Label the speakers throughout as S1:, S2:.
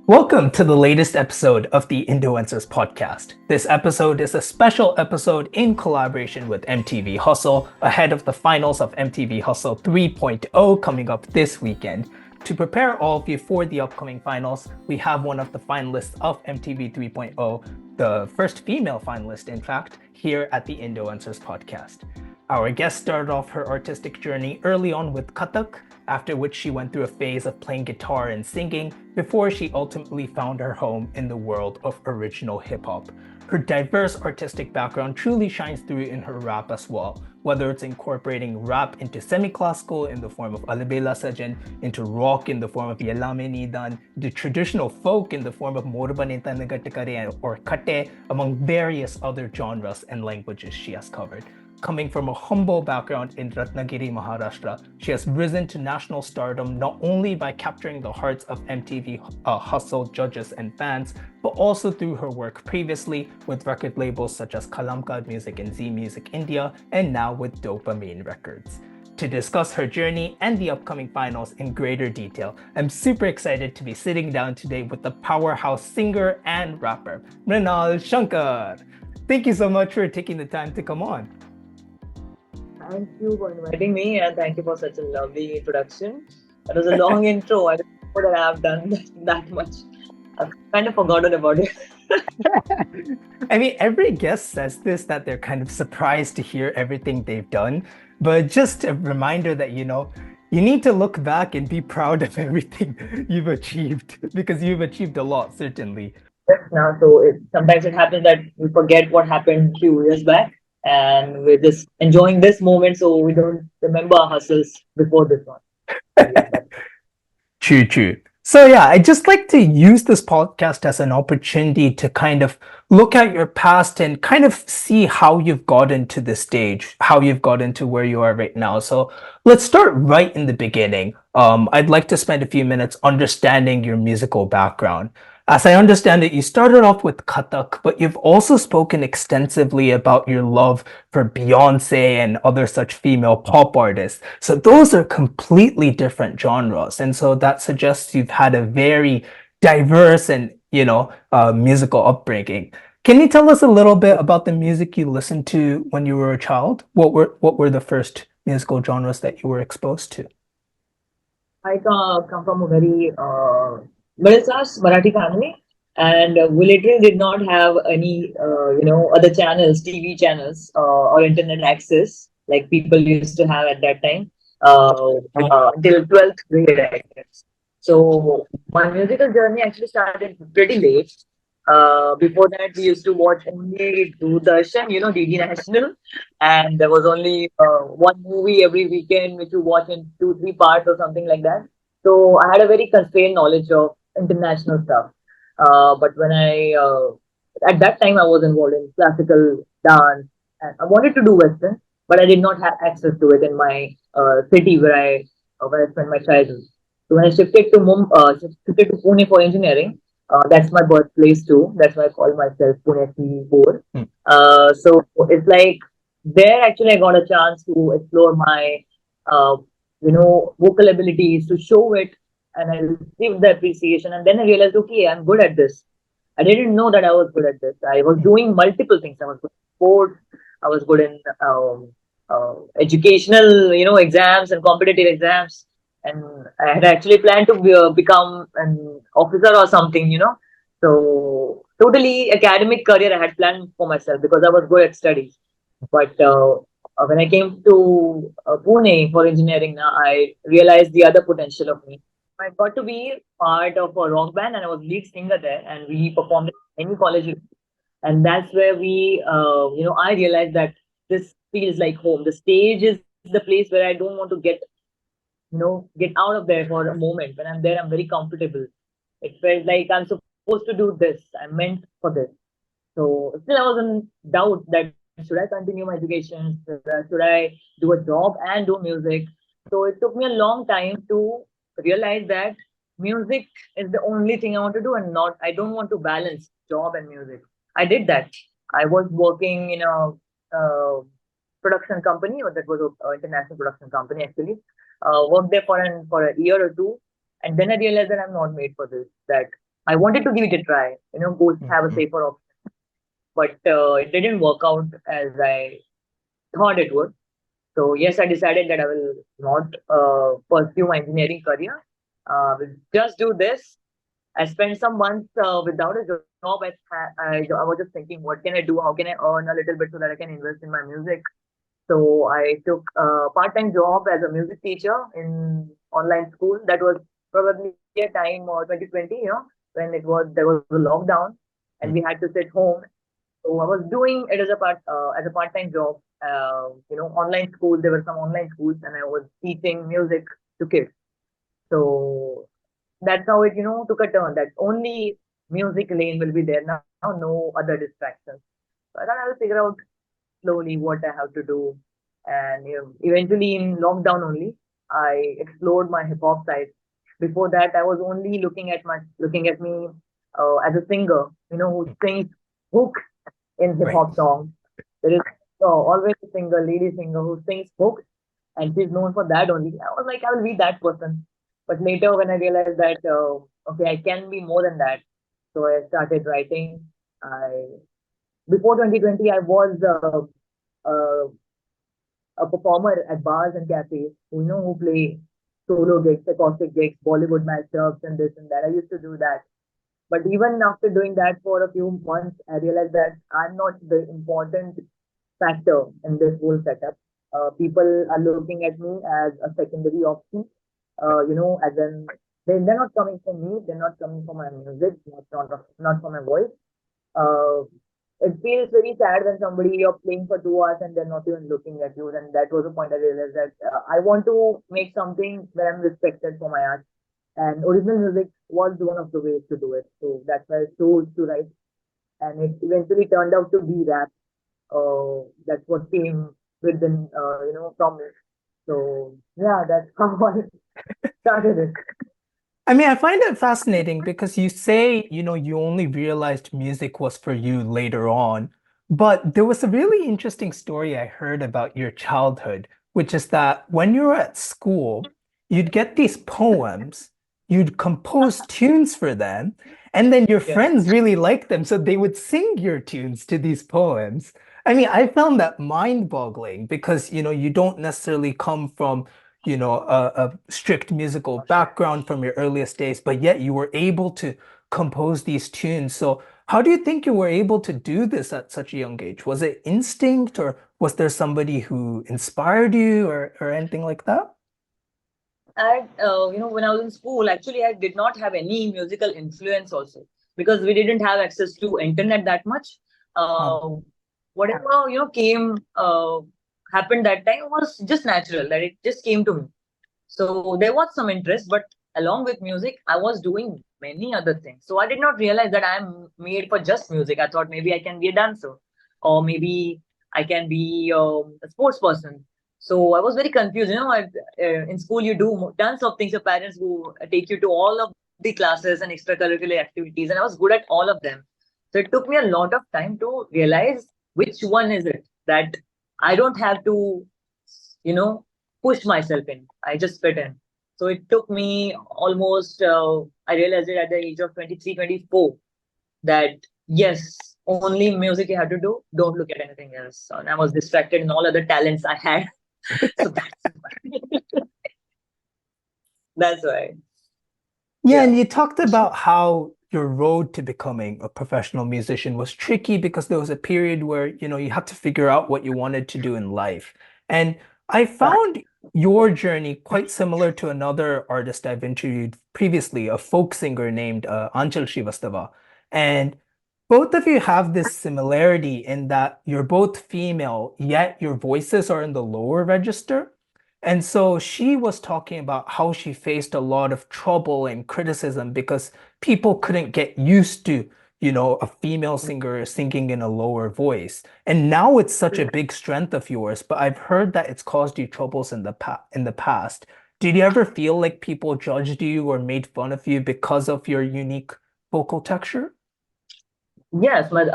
S1: Welcome to the latest episode of the Indoencers podcast. This episode is a special episode in collaboration with MTV Hustle ahead of the finals of MTV Hustle 3.0 coming up this weekend. To prepare all of you for the upcoming finals, we have one of the finalists of MTV 3.0, the first female finalist, in fact, here at the Indoencers podcast. Our guest started off her artistic journey early on with Kathak, after which she went through a phase of playing guitar and singing before she ultimately found her home in the world of original hip-hop. Her diverse artistic background truly shines through in her rap as well, whether it's incorporating rap into semi-classical in the form of Alabela Sajan, into rock in the form of Yelame Nidan, into traditional folk in the form of Morbanita Nagatikare or Kate, among various other genres and languages she has covered. Coming from a humble background in Ratnagiri, Maharashtra, she has risen to national stardom not only by capturing the hearts of MTV Hustle judges and fans, but also through her work previously with record labels such as Kalamkar Music and Z Music India, and now with Dopamine Records. To discuss her journey and the upcoming finals in greater detail, I'm super excited to be sitting down today with the powerhouse singer and rapper, Mrunal Shankar. Thank you so much for taking the time to come on.
S2: Thank you for inviting me and thank you for such a lovely introduction. That was a long intro. I don't know that I have done that much. I've kind of forgotten about it.
S1: I mean, every guest says this, that they're kind of surprised to hear everything they've done. But just a reminder that, you need to look back and be proud of everything you've achieved because you've achieved a lot, certainly.
S2: Yes, now, so sometimes it happens that we forget what happened a few years back and we're just enjoying this moment so we don't remember our hustles before this one. So, yeah, that's
S1: True, true. So yeah, I just like to use this podcast as an opportunity to kind of look at your past and kind of see how you've gotten to this stage, how you've gotten to where you are right now. So let's start right in the beginning. I'd like to spend a few minutes understanding your musical background. As I understand it, you started off with Kathak, but you've also spoken extensively about your love for Beyonce and other such female pop artists. So those are completely different genres. And so that suggests you've had a very diverse and, musical upbringing. Can you tell us a little bit about the music you listened to when you were a child? What were the first musical genres that you were exposed to?
S2: I come from a very middle class Marathi family, and we literally did not have any, other channels, TV channels, or internet access like people used to have at that time until 12th grade, I guess. So my musical journey actually started pretty late. Before that, we used to watch only Doordarshan, DD National, and there was only one movie every weekend which you watch in two, three parts or something like that. So I had a very constrained knowledge of international stuff. But when at that time, I was involved in classical dance, and I wanted to do Western, but I did not have access to it in my city where I spent my childhood. So when I shifted to Pune for engineering, that's my birthplace too. That's why I call myself Pune C4.
S1: Hmm.
S2: So it's like there actually I got a chance to explore my uh, vocal abilities, to show it, and I received the appreciation. And then I realized, okay, I'm good at this. I didn't know that I was good at this. I was doing multiple things. I was good in sports. I was good in educational, exams and competitive exams. And I had actually planned to become an officer or something, So totally academic career I had planned for myself because I was good at studies. But when I came to Pune for engineering, now I realized the other potential of me. I got to be part of a rock band and I was lead singer there, and we performed in any college. And that's where I realized that this feels like home. The stage is the place where I don't want to get out of there for a moment. When I'm there, I'm very comfortable. It felt like I'm supposed to do this. I'm meant for this. So still, I was in doubt that should I continue my education? Should I do a job and do music? So it took me a long time to realize that music is the only thing I want to do, and not I don't want to balance job and music. I did that. I was working in a production company, or that was an international production company actually. Worked there for a year or two, and then I realized that I'm not made for this. That I wanted to give it a try, go have a
S1: Mhm.
S2: safer option. But it didn't work out as I thought it would. So yes, I decided that I will not pursue my engineering career. Will just do this. I spent some months without a job. I was just thinking, what can I do? How can I earn a little bit so that I can invest in my music? So I took a part-time job as a music teacher in online school. That was probably a time or 2020, when there was a lockdown and we had to sit home. So I was doing it as a part-time job. Online schools. There were some online schools, and I was teaching music to kids. So that's how it took a turn. That only music lane will be there now. No other distractions. So I thought I will figure out slowly what I have to do. And eventually in lockdown only, I explored my hip hop side. Before that, I was only looking at me as a singer, who sings hook in hip
S1: Right.
S2: hop songs. There is always a singer, lady singer who sings hooks, and she's known for that only. I was like, I will be that person. But later, when I realized that okay, I can be more than that, so I started writing. I Before 2020, I was uh, a performer at bars and cafes who play solo gigs, acoustic gigs, Bollywood mashups, and this and that. I used to do that. But even after doing that for a few months, I realized that I'm not the important factor in this whole setup. People are looking at me as a secondary option. As in they're not coming for me, they're not coming for my music, not for my voice. uh, it feels very sad when somebody you're playing for 2 hours and they're not even looking at you. And that was the point I realized that I want to make something where I'm respected for my art. And original music was one of the ways to do it. So that's why I chose to write. And it eventually turned out to be rap. That's what came within, from it. So yeah, that's how I started it.
S1: I mean, I find it fascinating because you say, you only realized music was for you later on. But there was a really interesting story I heard about your childhood, which is that when you were at school, you'd get these poems, you'd compose tunes for them, and then your
S2: Yeah.
S1: friends really liked them, so they would sing your tunes to these poems. I mean, I found that mind-boggling because, you don't necessarily come from a strict musical background from your earliest days, but yet you were able to compose these tunes. So, how do you think you were able to do this at such a young age? Was it instinct, or was there somebody who inspired you, or anything like that?
S2: When I was in school, actually, I did not have any musical influence also because we didn't have access to internet that much.
S1: Oh,
S2: Uh, Whatever came happened that time was just natural that it just came to me. So there was some interest, but along with music, I was doing many other things. So I did not realize that I'm made for just music. I thought maybe I can be a dancer, or maybe I can be a sports person. So I was very confused. In school you do tons of things. Your parents will take you to all of the classes and extracurricular activities, and I was good at all of them. So it took me a lot of time to realize which one is it that I don't have to, you know, push myself in. I just fit in. So it took me almost, I realized it at the age of 23, 24 that yes, only music you have to do. Don't look at anything else. And I was distracted in all other talents I had. So that's why. That's why.
S1: yeah,
S2: Yeah.
S1: and you talked about how your road to becoming a professional musician was tricky because there was a period where, you had to figure out what you wanted to do in life. And I found your journey quite similar to another artist I've interviewed previously, a folk singer named Anchal Srivastava. And both of you have this similarity in that you're both female, yet your voices are in the lower register. And so she was talking about how she faced a lot of trouble and criticism because people couldn't get used to, a female singer singing in a lower voice. And now it's such a big strength of yours, but I've heard that it's caused you troubles in the past. Did you ever feel like people judged you or made fun of you because of your unique vocal texture?
S2: Yes, but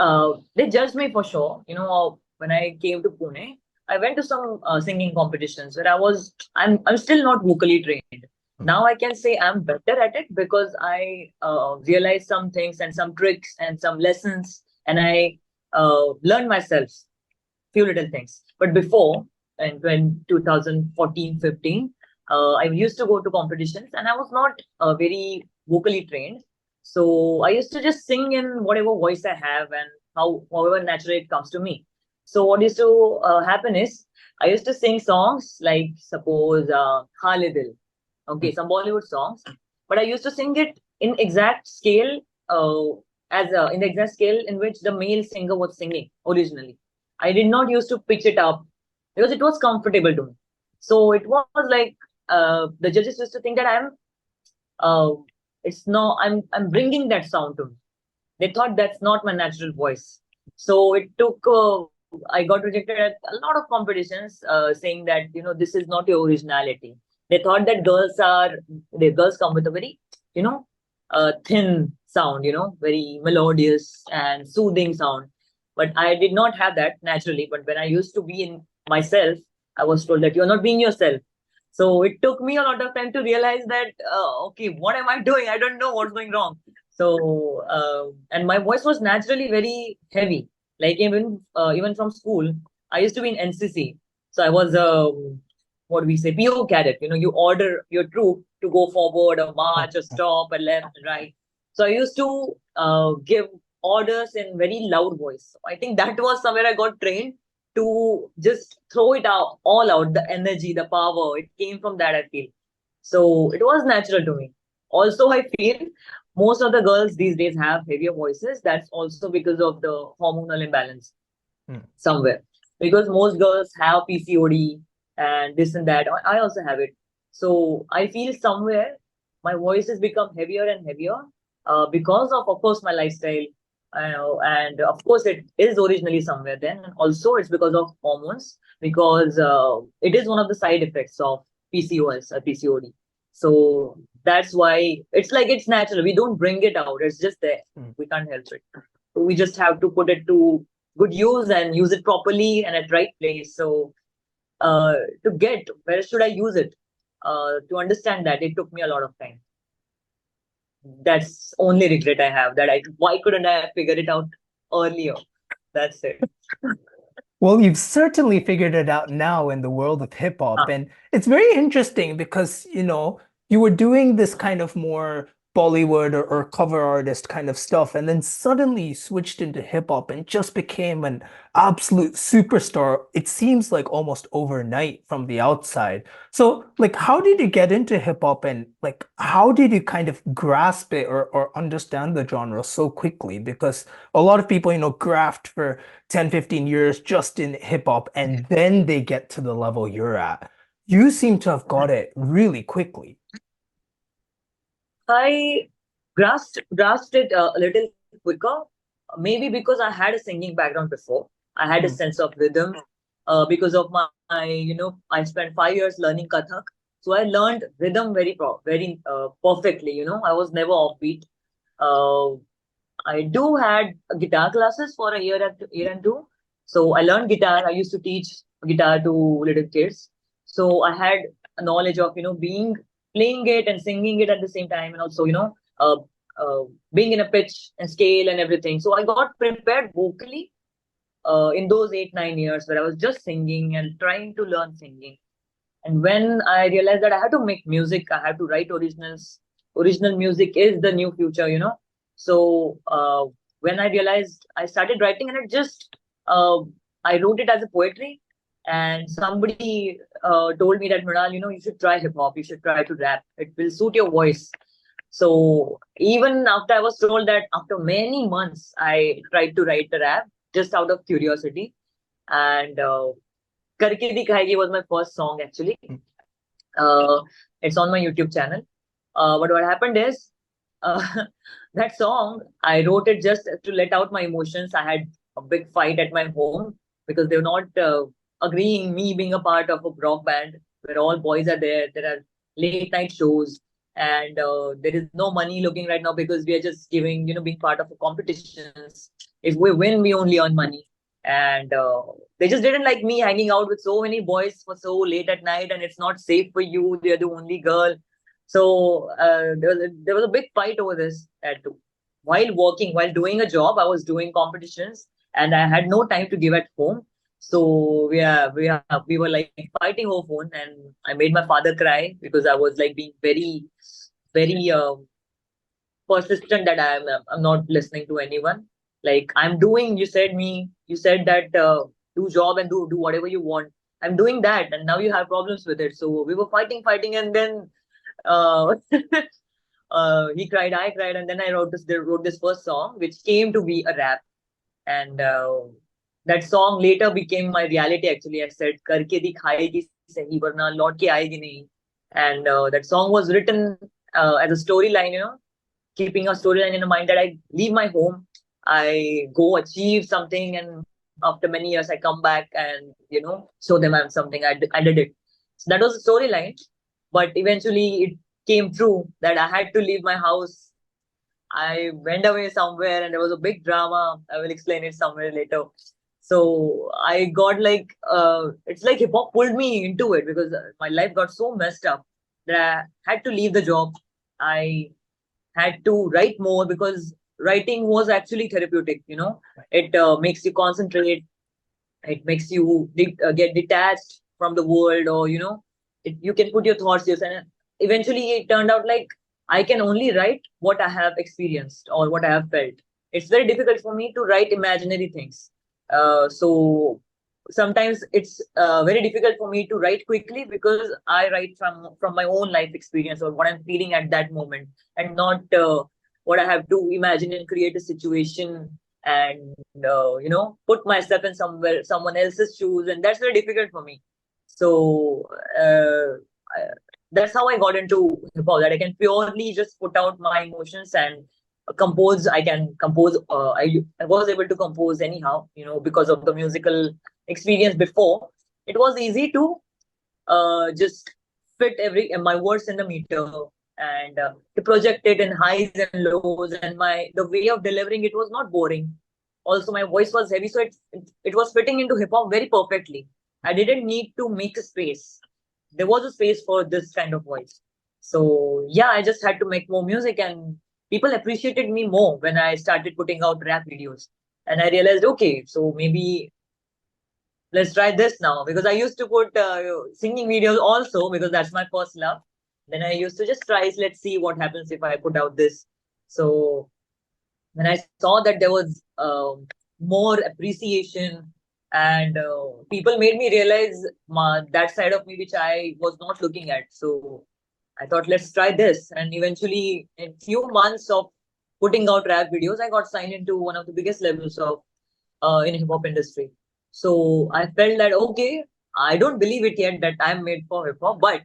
S2: they judged me for sure. When I came to Pune, I went to some singing competitions where I'm still not vocally trained. Now I can say I'm better at it because I realized some things and some tricks and some lessons, and I learned myself few little things. But before, in 2014, 15, I used to go to competitions and I was not very vocally trained. So I used to just sing in whatever voice I have and however natural it comes to me. So what used to happen is I used to sing songs like suppose Khalidil, okay, some Bollywood songs, but I used to sing it in exact scale, in the exact scale in which the male singer was singing originally. I did not used to pitch it up because it was comfortable to me. So it was like the judges used to think that uh, it's no, I'm bringing that sound to me. They thought that's not my natural voice. So it took. I got rejected at a lot of competitions, saying that this is not your originality. They thought that the girls come with a very you know thin sound, very melodious and soothing sound. But I did not have that naturally. But when I used to be in myself, I was told that you're not being yourself. So it took me a lot of time to realize that okay, what am I doing? I don't know what's going wrong. So and my voice was naturally very heavy. Like even from school, I used to be in NCC. So I was what do we say, PO cadet. You order your troop to go forward or march or stop or left and right. So I used to give orders in very loud voice. So I think that was somewhere I got trained to just throw it out all out, the energy, the power. It came from that, I feel. So it was natural to me. Also, I feel most of the girls these days have heavier voices. That's also because of the hormonal imbalance
S1: Mm.
S2: somewhere. Because most girls have PCOD and this and that. I also have it. So I feel somewhere my voice has become heavier and heavier because of course, my lifestyle. And of course, it is originally somewhere then. And also, it's because of hormones, because it is one of the side effects of PCOS or PCOD. So that's why it's like it's natural. We don't bring it out. It's just there.
S1: Mm.
S2: We can't help it. So we just have to put it to good use and use it properly and at right place. So uh, to get where should I use it? To understand that it took me a lot of time. That's only regret I have, that I why couldn't I have figured it out earlier? That's it.
S1: Well, you've certainly figured it out now in the world of hip hop.
S2: Ah,
S1: And it's very interesting because, you were doing this kind of more Bollywood or cover artist kind of stuff. And then suddenly you switched into hip hop and just became an absolute superstar. It seems like almost overnight from the outside. So, like, how did you get into hip hop and like, how did you kind of grasp it or understand the genre so quickly? Because a lot of people, graft for 10, 15 years just in hip hop and then they get to the level you're at. You seem to have got it really quickly.
S2: I grasped it a little quicker, maybe because I had a singing background before. I had a
S1: Mm,
S2: sense of rhythm because of I spent 5 years learning Kathak. So I learned rhythm very perfectly. I was never offbeat. Uh, I do had guitar classes for a year and two. So I learned guitar. I used to teach guitar to little kids. So I had a knowledge of being playing it and singing it at the same time, and also uh, being in a pitch and scale and everything. So I got prepared vocally in those 8 9 years where I was just singing and trying to learn singing. And when I realized that I had to make music, I had to write originals. Original music is the new future. So when I realized, I started writing, and uh, I wrote it as a poetry. And somebody told me that, Mrunal, you should try hip hop. You should try to rap. It will suit your voice. So even after I was told that, after many months, I tried to write a rap just out of curiosity. And Karke Dikhayegi was my first song actually.
S1: mm,
S2: Uh, it's on my YouTube channel. But what happened is, uh, that song, I wrote it just to let out my emotions. I had a big fight at my home because they were not agreeing me being a part of a rock band where all boys are there. There are late night shows, and there is no money looking right now because we are just being part of a competitions. If we win, we only earn money. And they just didn't like me hanging out with so many boys for so late at night, and it's not safe for you. They're the only girl. So there was a big fight over this. While working, while doing a job, I was doing competitions, and I had no time to give at home. So we were like fighting over phone, and I made my father cry because I was like being very persistent that I'm not listening to anyone. Like I'm doing, you said that do job and do whatever you want. I'm doing that, and now you have problems with it. So we were fighting, and then uh, he cried, I cried, and then I wrote this first song, which came to be a rap, and that song later became my reality. Actually, I said, "Karke dikhayegi sahi, warna laut ke aayegi nahi," and that song was written as a storyline, keeping a storyline in mind that I leave my home, I go achieve something, and after many years I come back and show them I'm something. I did it. So that was the storyline, but eventually it came true that I had to leave my house. I went away somewhere, and there was a big drama. I will explain it somewhere later. So I got like it's like hip hop pulled me into it because my life got so messed up that I had to leave the job. I had to write more because writing was actually therapeutic. It makes you concentrate. It makes you get detached from the world, or you can put your thoughts here. And eventually it turned out like I can only write what I have experienced or what I have felt. It's very difficult for me to write imaginary things. So sometimes it's very difficult for me to write quickly because I write from my own life experience or what I'm feeling at that moment, and not what I have to imagine and create a situation and put myself in someone else's shoes, and that's very difficult for me. So I- that's how I got into hip hop, that I can purely just put out my emotions and compose. I can compose. I was able to compose anyhow, because of the musical experience before. It was easy to just fit every my words in the meter, and to project it in highs and lows, and the way of delivering it was not boring. Also, my voice was heavy, so it was fitting into hip hop very perfectly. I didn't need to make a space. There was a space for this kind of voice. So yeah, I just had to make more music, and people appreciated me more when I started putting out rap videos. And I realized, okay, so maybe let's try this now, because I used to put singing videos also because that's my first love. Then I used to just try, let's see what happens if I put out this. So when I saw that there was more appreciation, and people made me realize that side of me which I was not looking at. So I thought, let's try this. And eventually, in few months of putting out rap videos, I got signed into one of the biggest labels of in hip hop industry. So I felt that okay, I don't believe it yet that I'm made for hip hop, but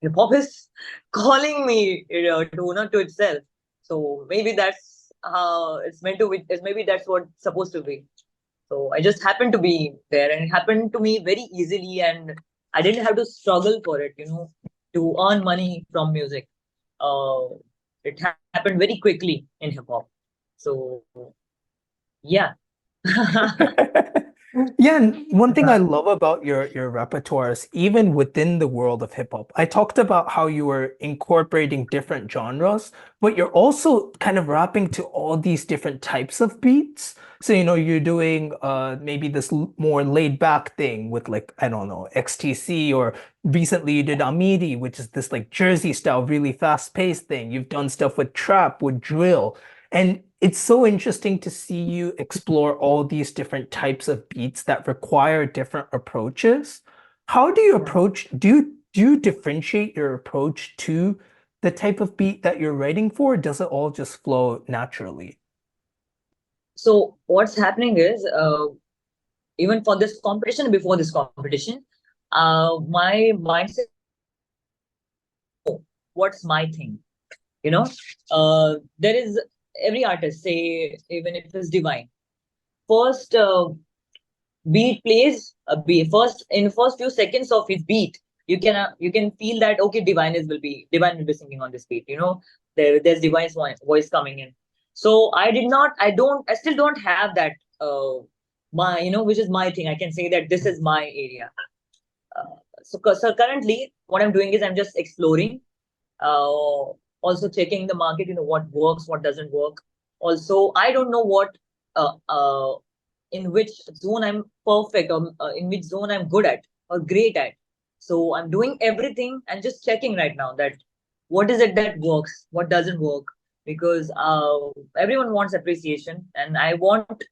S2: hip hop is calling me, to itself. So maybe that's how it's meant to be. Maybe that's what it's supposed to be. So I just happened to be there, and it happened to me very easily, and I didn't have to struggle for it, to earn money from music. Uh, it happened very quickly in hip hop. So yeah.
S1: Yeah, and one thing I love about your repertoire is even within the world of hip hop. I talked about how you were incorporating different genres, but you're also kind of rapping to all these different types of beats. So, you're doing maybe this more laid back thing with like, I don't know, XTC, or recently you did Amiri, which is this like Jersey style, really fast paced thing. You've done stuff with trap, with drill. And it's so interesting to see you explore all these different types of beats that require different approaches. How do you
S2: Yeah.
S1: approach, do you differentiate your approach to the type of beat that you're writing for? Or does it all just flow naturally?
S2: So what's happening is, even for this competition, before this competition, my mindset, what's my thing? You know, there is every artist, say, even if it's divine. First, beat plays a beat. First, in first few seconds of his beat, you can feel that okay, divine will be singing on this beat. There's divine's voice coming in. So I still don't have that. My which is my thing. I can say that this is my area. So currently, what I'm doing is I'm just exploring. Also checking the market, what works, what doesn't work. Also, I don't know what uh, uh, in which zone I'm perfect, or in which zone I'm good at or great at. So I'm doing everything and just checking right now that what is it that works, what doesn't work, because everyone wants appreciation, and I want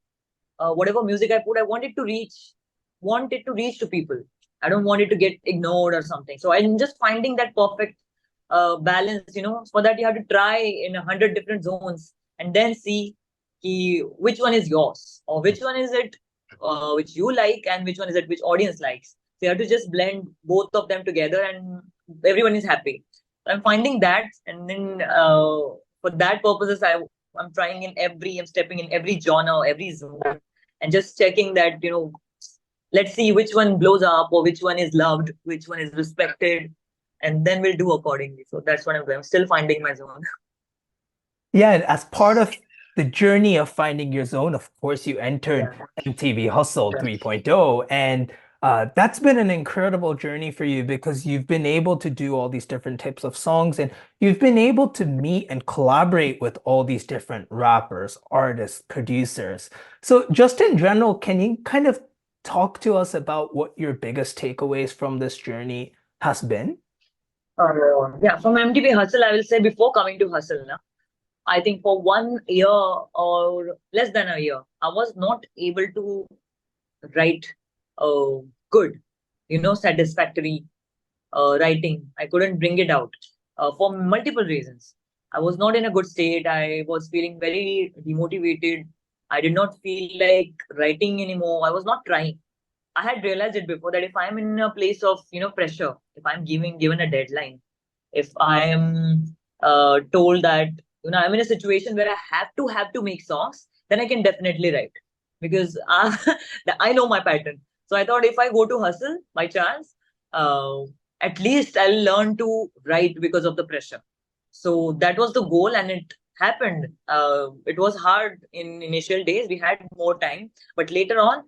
S2: whatever music I put, I want it to reach to people. I don't want it to get ignored or something. So I'm just finding that perfect balance. For that you have to try in 100 different zones and then see which one is yours, or which one is it which you like, and which one is it which audience likes. So you have to just blend both of them together, and everyone is happy. I'm finding that, and then for that purposes, I'm stepping in every genre, every zone, and just checking that, let's see which one blows up, or which one is loved, which one is respected, and then we'll do accordingly. So that's what I'm doing. I'm still finding my zone.
S1: Yeah, and as part of the journey of finding your zone, of course, you
S2: Yeah.
S1: entered MTV Hustle
S2: Yeah.
S1: 3.0, and that's been an incredible journey for you because you've been able to do all these different types of songs, and you've been able to meet and collaborate with all these different rappers, artists, producers. So, just in general, can you kind of talk to us about what your biggest takeaways from this journey has been?
S2: Yeah, from MTV Hustle, I will say, before coming to Hustle, na, I think for 1 year or less than a year, I was not able to write uh, good, satisfactory writing. I couldn't bring it out for multiple reasons. I was not in a good state. I was feeling very demotivated. I did not feel like writing anymore. I was not trying. I had realized it before that if I'm in a place of pressure, if I'm given a deadline, if I am told that I'm in a situation where I have to make songs, then I can definitely write, because I know my pattern. So I thought if I go to hustle by chance, uh, at least I'll learn to write because of the pressure. So that was the goal, and it happened. It was hard in initial days. We had more time, but later on,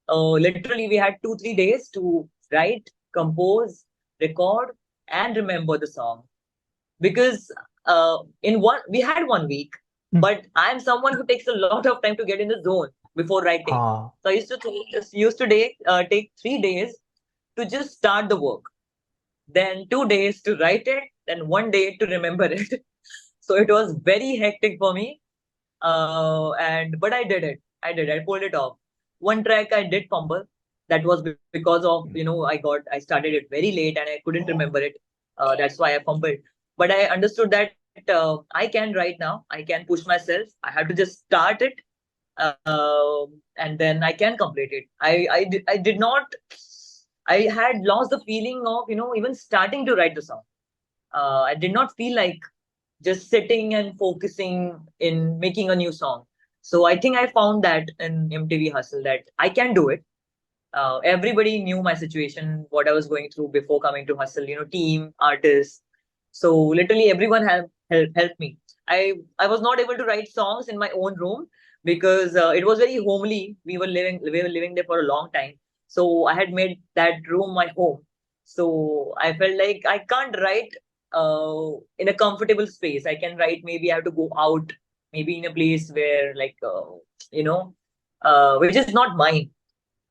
S2: literally we had 2 3 days to write, compose, record, and remember the song, because in one we had 1 week, but I'm someone who takes a lot of time to get in the zone before writing.
S1: Ah.
S2: So I used to take 3 days to just start the work, then 2 days to write it, then 1 day to remember it. So it was very hectic for me, and but I did it. I pulled it off. One track I did fumble. That was because of I started it very late and I couldn't remember it. That's why I fumbled. But I understood that I can right now. I can push myself. I have to just start it, and then I can complete it. I did not. I had lost the feeling of even starting to write the song. I did not feel like just sitting and focusing in making a new song. So I think I found that in MTV Hustle that I can do it. Everybody knew my situation, what I was going through before coming to Hustle. Team, artists. So literally everyone helped me. I was not able to write songs in my own room because it was very homely. We were living there for a long time. So I had made that room my home. So I felt like I can't write in a comfortable space. I can write, maybe I have to go out, maybe in a place where like you know which is not mine,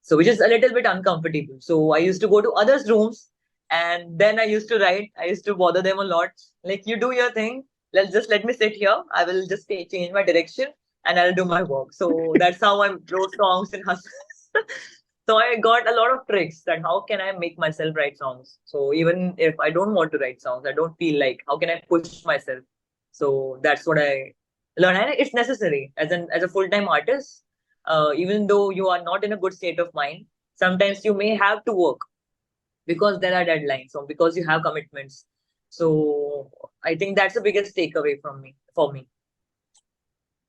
S2: so which is a little bit uncomfortable. So I used to go to others' rooms, and then I used to write. I used to bother them a lot. Like, you do your thing. Let me sit here. I will just change my direction and I'll do my work. So that's how I wrote songs in Hustle. So I got a lot of tricks that how can I make myself write songs. So even if I don't want to write songs, I don't feel like how can I push myself. So that's what I learned, and it's necessary as a full time artist. Even though you are not in a good state of mind, sometimes you may have to work because there are deadlines or because you have commitments. So I think that's the biggest takeaway from me for me.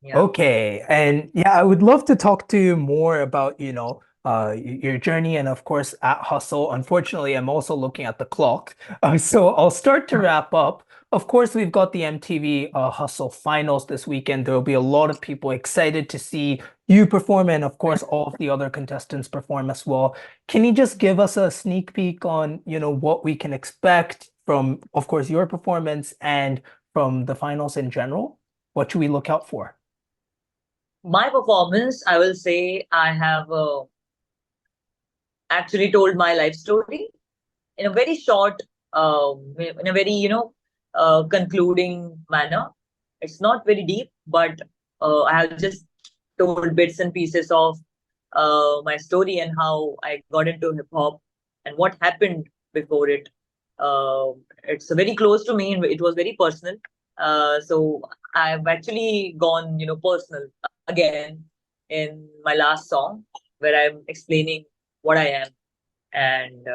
S2: Yeah.
S1: Okay. And yeah, I would love to talk to you more about, your journey and of course at Hustle. Unfortunately, I'm also looking at the clock. So I'll start to wrap up. Of course, we've got the MTV Hustle finals this weekend. There will be a lot of people excited to see you perform and of course all of the other contestants perform as well. Can you just give us a sneak peek on, what we can expect from, of course, your performance and from the finals in general? What should we look out for?
S2: My performance, I will say, I have actually told my life story in a very short, in a very concluding manner. It's not very deep, but I have just told bits and pieces of my story and how I got into hip hop and what happened before it. It's very close to me and it was very personal. So I've actually gone, personal again in my last song where I'm explaining what I am. And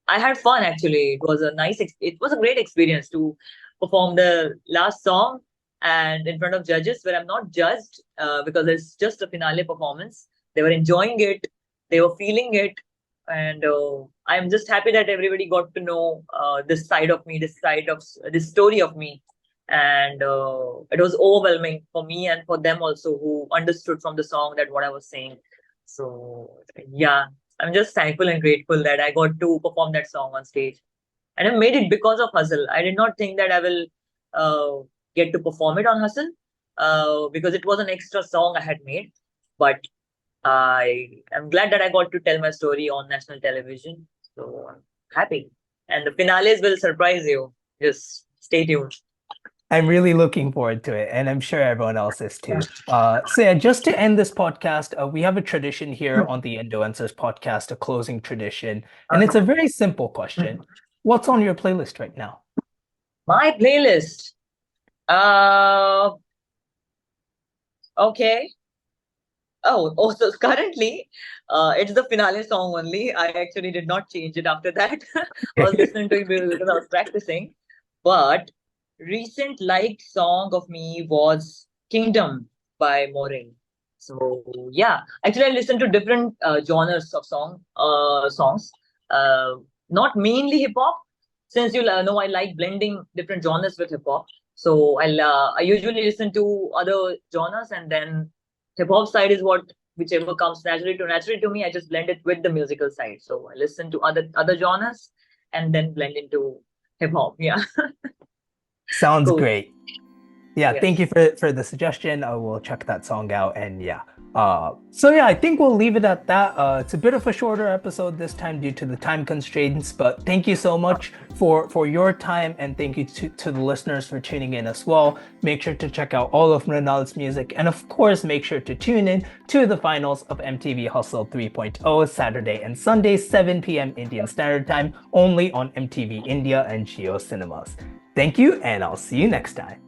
S2: I had fun actually. It was a great experience to perform the last song and in front of judges where I'm not judged because it's just a finale performance. They were enjoying it, they were feeling it, and I'm just happy that everybody got to know this side of me, this story of me, and it was overwhelming for me and for them also who understood from the song that what I was saying. So yeah, I'm just thankful and grateful that I got to perform that song on stage. And I made it because of Hustle. I did not think that I will get to perform it on Hustle because it was an extra song I had made. But I am glad that I got to tell my story on national television. So I'm happy. And the finales will surprise you. Just stay tuned.
S1: I'm really looking forward to it, and I'm sure everyone else is too. So yeah, just to end this podcast, we have a tradition here on the Indoencers podcast, a closing tradition, and it's a very simple question. What's on your playlist right now?
S2: My playlist. Uh, okay. Oh, so currently, it's the finale song only. I actually did not change it after that. I was listening to it because I was practicing. But recent liked song of me was Kingdom by Morin. So yeah, actually I listen to different genres of songs. Uh, Not mainly hip hop, since you know I like blending different genres with hip hop. So I usually listen to other genres and then hip hop side is what whichever comes naturally to me. I just blend it with the musical side. So I listen to other genres and then blend into hip hop. Yeah,
S1: Sounds
S2: cool.
S1: great. Yeah, thank you
S2: Yes.
S1: for the suggestion. I will check that song out, and yeah. So yeah, I think we'll leave it at that. It's a bit of a shorter episode this time due to the time constraints, but thank you so much for your time, and thank you to the listeners for tuning in as well. Make sure to check out all of Mrunal's music, and of course, make sure to tune in to the finals of MTV Hustle 3.0 Saturday and Sunday, 7 p.m. Indian Standard Time, only on MTV India and Geo Cinemas. Thank you, and I'll see you next time.